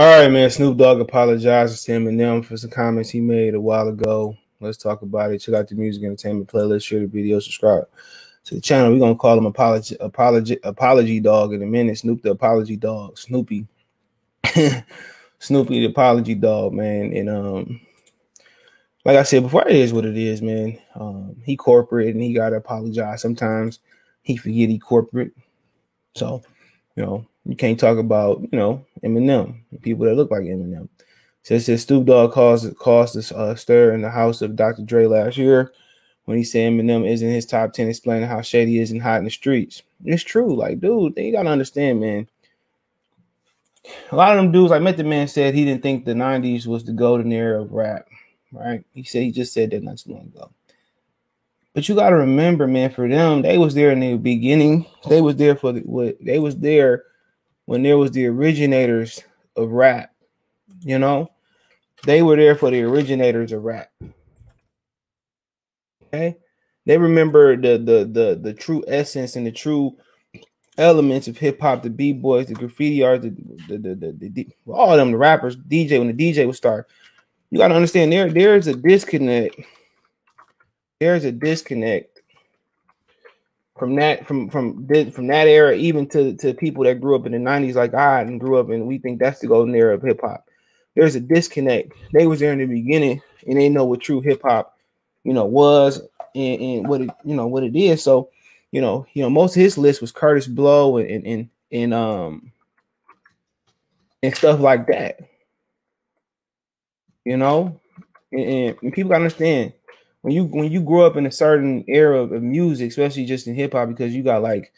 All right, man. Snoop Dogg apologizes to Eminem for some comments he made a while ago. Let's talk about it. Check out the music entertainment playlist, share the video, subscribe to the channel. We're gonna call him apology dog in a minute. Snoop the apology dog. Snoopy. Snoopy the apology dog, man. And like I said before, it is what it is, man. He corporate and he gotta apologize. Sometimes he forget he corporate. So, you can't talk about, Eminem, people that look like Eminem. Says Snoop Dogg caused a stir in the house of Dr. Dre last year when he said Eminem isn't his top 10, explaining how shady he is and hot in the streets. It's true. Like, dude, you gotta understand, man. A lot of them dudes, like Method Man said, he didn't think the 90s was the golden era of rap, right? He just said that not too long ago. But you gotta remember, man, for them, they was there in the beginning. They was there they was there when there was the originators of rap, you know? They were there for the originators of rap. Okay, they remember the true essence and the true elements of hip hop, the b boys, the graffiti artists, all of them, the rappers, DJ when the DJ would start. You got to understand there's a disconnect. There's a disconnect from that era, even to people that grew up in the 90s like I and grew up, and we think that's the golden era of hip hop. There's a disconnect. They was there in the beginning and they know what true hip hop, was and what it is. So, most of his list was Curtis Blow and stuff like that. And people gotta understand when you grow up in a certain era of music, especially just in hip hop, because you got like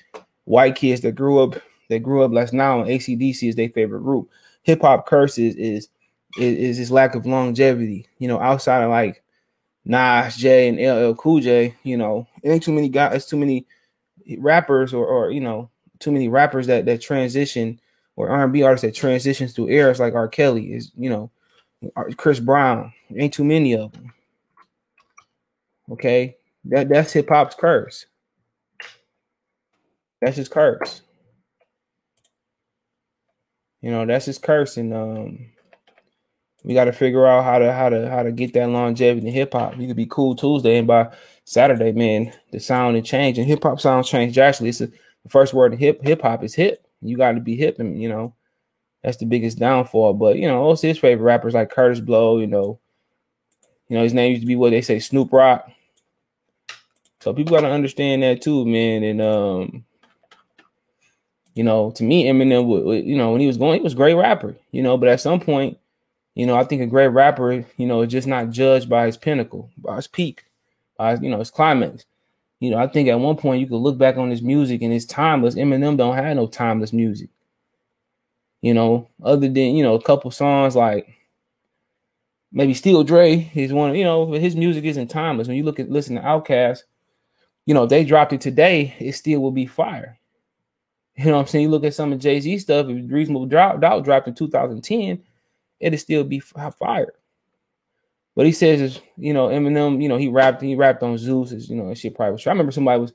white kids that grew up like now, and AC/DC is their favorite group. Hip hop curses is this lack of longevity. Outside of like Nas, J, and LL Cool J, it ain't too many guys. It's too many rappers, or too many rappers that transition, or R&B artists that transitions through eras like R. Kelly is, Chris Brown. Ain't too many of them. Okay, that's hip hop's curse. That's his curse. That's his curse, and we got to figure out how to get that longevity in hip hop. You could be cool Tuesday, and by Saturday, man, the sound and change, and hip hop sounds change drastically. The first word in hip hop is hip. You got to be hip, and that's the biggest downfall. But also his favorite rappers like Curtis Blow. His name used to be what they say, Snoop Rock. So people got to understand that too, man. And to me, Eminem, when he was going, he was a great rapper. But at some point, I think a great rapper, is just not judged by his pinnacle, by his peak, by his climax. I think at one point you could look back on his music and it's timeless. Eminem don't have no timeless music. Other than, a couple songs like maybe Still Dre is one, but his music isn't timeless. When you listen to Outkast, they dropped it today, it still will be fire. You know what I'm saying? You look at some of Jay-Z stuff, if Reasonable Doubt dropped in 2010, it'll still be fire. But he says, Eminem, he rapped on Zeus, that shit probably was true. I remember somebody was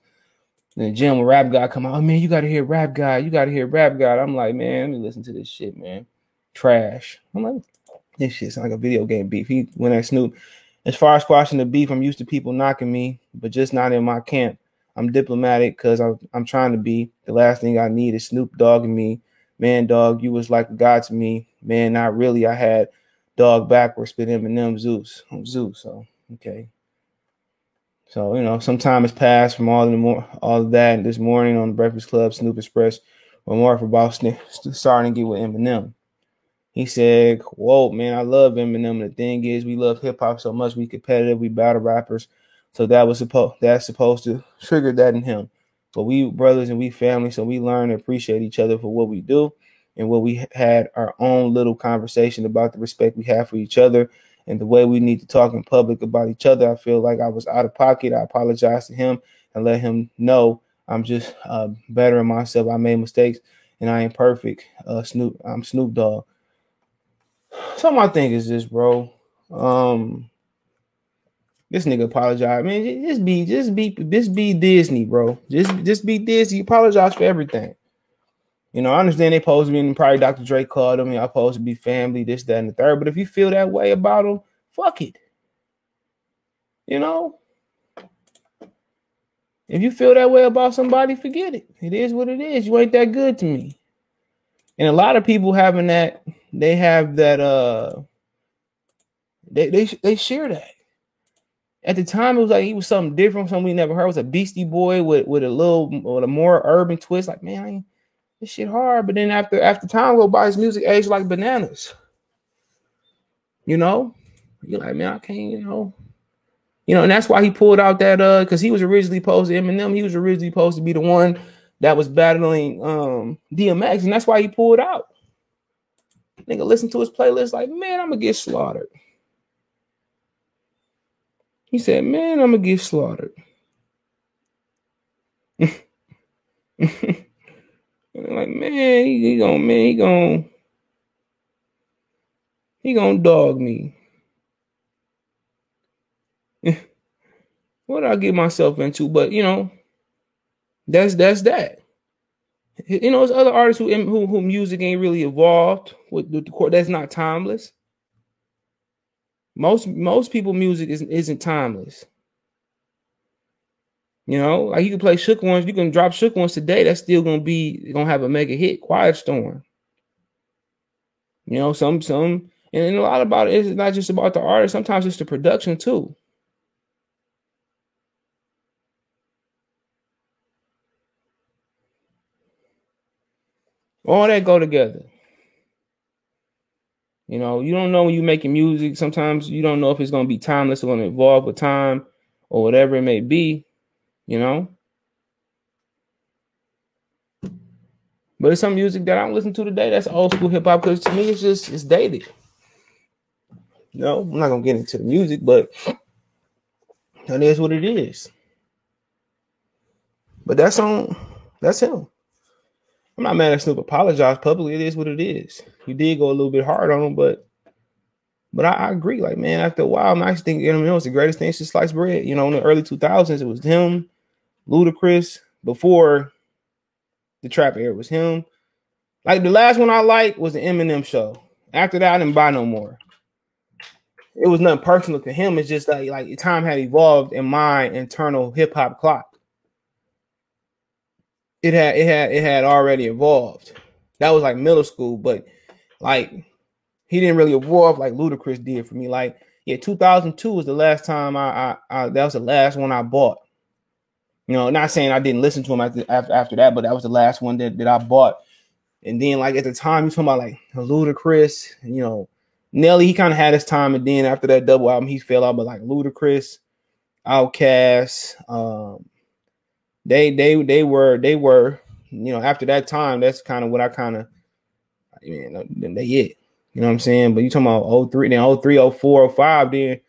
in the gym when Rap God come out, oh man, you gotta hear Rap God, you gotta hear Rap God. I'm like, man, let me listen to this shit, man. Trash. I'm like, this shit sounds like a video game beef. He went at Snoop. As far as squashing the beef, I'm used to people knocking me, but just not in my camp. I'm diplomatic because I'm trying to be. The last thing I need is Snoop dogging me. Man, dog, you was like a god to me. Man, not really. I had dog backwards, but Eminem Zeus. I'm Zeus. So, okay. So, some time has passed from all of that. And this morning on the Breakfast Club, Snoop expressed remark about starting to get with Eminem. He said, "Whoa, man, I love Eminem. The thing is, we love hip hop so much. We competitive. We battle rappers. So that's supposed to trigger that in him. But we brothers and we family, so we learn to appreciate each other for what we do, and what we had our own little conversation about the respect we have for each other and the way we need to talk in public about each other. I feel like I was out of pocket. I apologize to him and let him know I'm just bettering myself. I made mistakes and I ain't perfect. I'm Snoop Dogg." So my thing is this, bro. This nigga apologize, man. Just be Disney, bro. Just be Disney. Apologize for everything. You know, I understand they supposed to be, and probably Dr. Dre called them, y'all supposed to be family, this, that, and the third. But if you feel that way about them, fuck it. You know, if you feel that way about somebody, forget it. It is what it is. You ain't that good to me. And a lot of people having that, they have that, they share that. At the time, it was like he was something different, something we never heard. It was a Beastie Boy with a more urban twist. Like, man, this shit hard. But then after time go by, his music aged like bananas. You know, you're like, man, I can't, you know, and that's why he pulled out that because he was originally supposed to Eminem. He was originally supposed to be the one that was battling DMX, and that's why he pulled out. Nigga, listen to his playlist, like, man, I'm gonna get slaughtered. He said, man, I'm gonna get slaughtered. Like, man, he gonna dog me. What did I get myself into? But you know, that's that. You know, there's other artists who music ain't really evolved with the core. That's not timeless. Most people music isn't timeless. You know, like you can play Shook Ones, you can drop Shook Ones today. That's still gonna have a mega hit. Quiet Storm. You know, some, and a lot about it is not just about the artist. Sometimes it's the production too. All that go together. You know, you don't know when you're making music. Sometimes you don't know if it's going to be timeless or going to evolve with time or whatever it may be, you know. But it's some music that I don't listen to today that's old school hip hop because to me it's dated. No, I'm not going to get into the music, but that is what it is. But that's him. I'm not mad at Snoop apologized publicly. It is what it is. He did go a little bit hard on him, but I agree. Like, man, after a while, I think Eminem was the greatest thing since sliced bread. You know, in the early 2000s, it was him, Ludacris. Before the trap era, it was him. Like, the last one I liked was the Eminem Show. After that, I didn't buy no more. It was nothing personal to him. It's just like time had evolved in my internal hip hop clock. It had already evolved. That was like middle school, but like he didn't really evolve like Ludacris did for me. Like, yeah, 2002 was the last time I that was the last one I bought. You know, not saying I didn't listen to him after that, but that was the last one that I bought. And then like at the time, you're talking about like Ludacris, you know, Nelly, he kind of had his time, and then after that double album, he fell out. But like Ludacris, Outkast, they were, you know, after that time, that's kind of what I kind of, you know, they hit. You know what I'm saying? But you talking about 03, then 03, 04, 05, then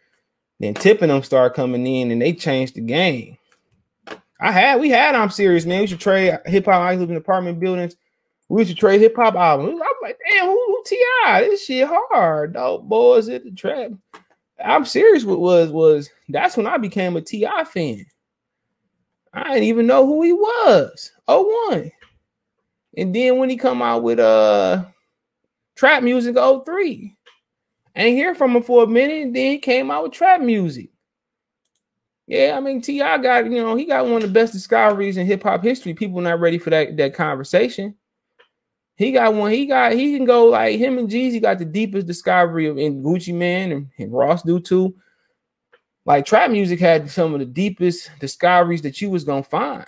Tip and them started coming in and they changed the game. We had I'm Serious, man. We should trade hip hop. I live in apartment buildings. We should trade hip hop albums. I was like, damn, who T.I.? This shit hard, dog. Boys at the trap. I'm Serious was that's when I became a T.I. fan. I didn't even know who he was. 01. And then when he come out with trap music 03. Ain't hear from him for a minute, and then he came out with trap music. Yeah, I mean, T.I. got, you know, he got one of the best discoveries in hip hop history. People not ready for that conversation. He got one. He can go like him and Jeezy got the deepest discovery in Gucci Mane, and Ross do too. Like trap music had some of the deepest discoveries that you was gonna find.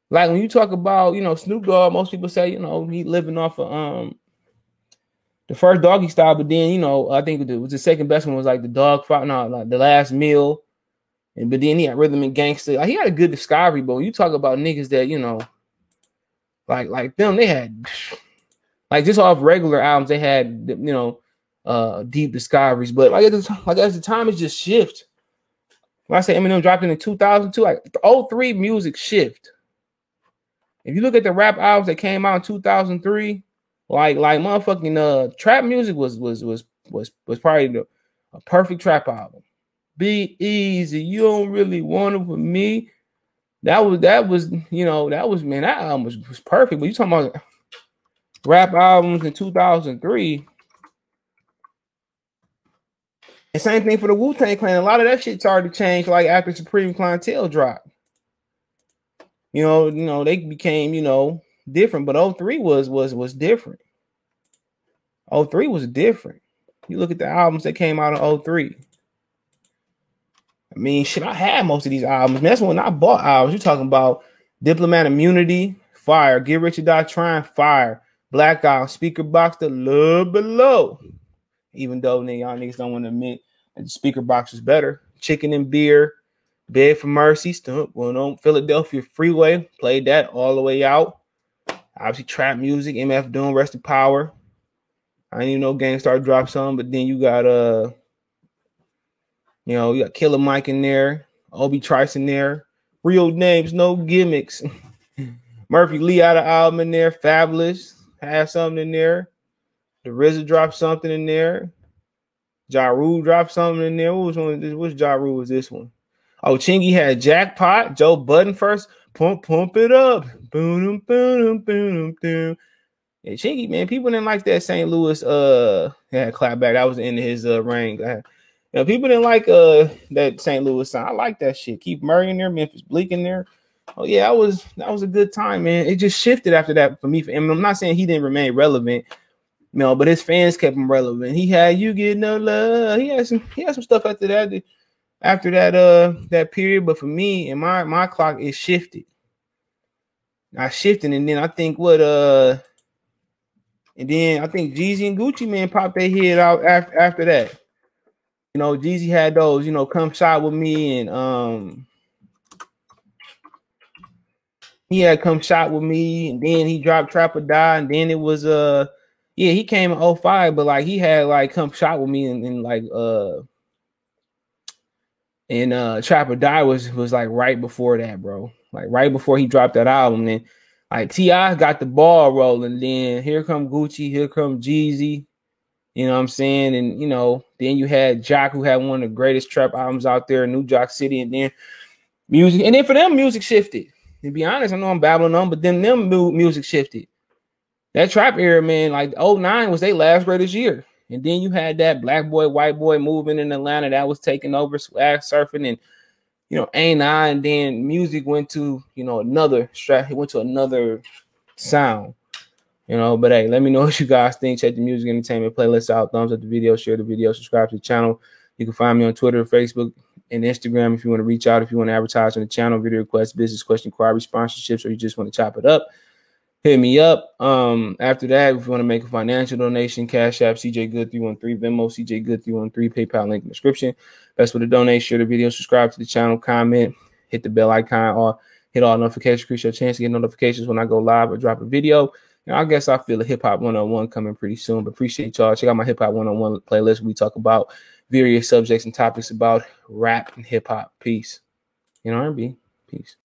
Like when you talk about, you know, Snoop Dogg, most people say, you know, he living off of the first Doggy Style, but then, you know, I think it was the second best one was like the Dog Fight, no, like The Last Meal. But then he had Rhythm and Gangsta. Like, he had a good discovery, but when you talk about niggas that, you know, like them, they had like just off regular albums, they had, you know, deep discoveries. But like as the time is just shift. When I say Eminem dropped in 2002, like the 03 music shift. If you look at the rap albums that came out in 2003, like motherfucking trap music was probably a perfect trap album. Be Easy, you don't really want it with me. that was man, that album was perfect. But you talking about rap albums in 2003. And same thing for the Wu-Tang Clan. A lot of that shit started to change like after Supreme Clientele dropped. They became, different, but 03 was different. 03 was different. You look at the albums that came out in 03. I mean, shit, I had most of these albums. Man, that's when I bought albums. You're talking about Diplomat Immunity, fire. Get Rich or Die Trying, fire. Black Album, Speaker Box, The Love Below. Even though y'all niggas don't want to admit that the Speaker Box was better. Chicken and Beer, Beg for Mercy, Stump, on Philadelphia Freeway. Played that all the way out. Obviously, trap music, MF Doom, Rest in Power. I didn't even know Gangstar dropped some, but then you got you got Killer Mike in there, Obi Trice in there, Real Names, No Gimmicks. Murphy Lee had an album in there, Fabulous had something in there. The RZA dropped something in there. Ja Rule dropped something in there. Which Ja Rule was this one? Oh, Chingy had Jackpot, Joe Budden first. Pump it up. Boom, boom, boom, boom. Yeah, Chingy, man, people didn't like that St. Louis clapback. That was in his reign. People didn't like that St. Louis sound. I like that shit. Keith Murray in there, Memphis Bleak in there. Oh yeah, that was a good time, man. It just shifted after that for me. And I'm not saying he didn't remain relevant, but his fans kept him relevant. He had You Get No Love. He had some stuff after that. After that period, but for me and my clock, it shifted. I shifted, and then I think Jeezy and Gucci Man popped their head out after that. Jeezy had those, Come Shot With Me, and he had Come Shot With Me, and then he dropped Trap or Die, and then it was he came in 05, but like he had like Come Shot With Me and like Trap or Die was like right before that, bro. Like right before he dropped that album. And like T.I. got the ball rolling. Then here come Gucci, here come Jeezy. You know what I'm saying? And then you had Jock, who had one of the greatest trap albums out there, New Jock City, and then music. And then for them, music shifted. To be honest, I know I'm babbling on, but then them music shifted. That trap era, man, like 09 was their last greatest year. And then you had that black boy, white boy movement in Atlanta that was taking over, swag surfing, and ain't I? And then music went to another strat. It went to another sound. But hey, let me know what you guys think. Check the music entertainment playlist out. Thumbs up the video, share the video, subscribe to the channel. You can find me on Twitter, Facebook, and Instagram if you want to reach out, if you want to advertise on the channel, video requests, business question, inquiry, sponsorships, or you just want to chop it up. Hit me up. After that, if you want to make a financial donation, Cash App, CJ Good 313, Venmo, CJ Good 313, PayPal link in the description. Best way to donate, share the video, subscribe to the channel, comment, hit the bell icon, or hit all notifications. Increase your chance to get notifications when I go live or drop a video. And I guess I feel a Hip Hop 101 coming pretty soon. But appreciate y'all. Check out my Hip Hop 101 playlist. We talk about various subjects and topics about rap and hip hop. Peace. R&B. Peace.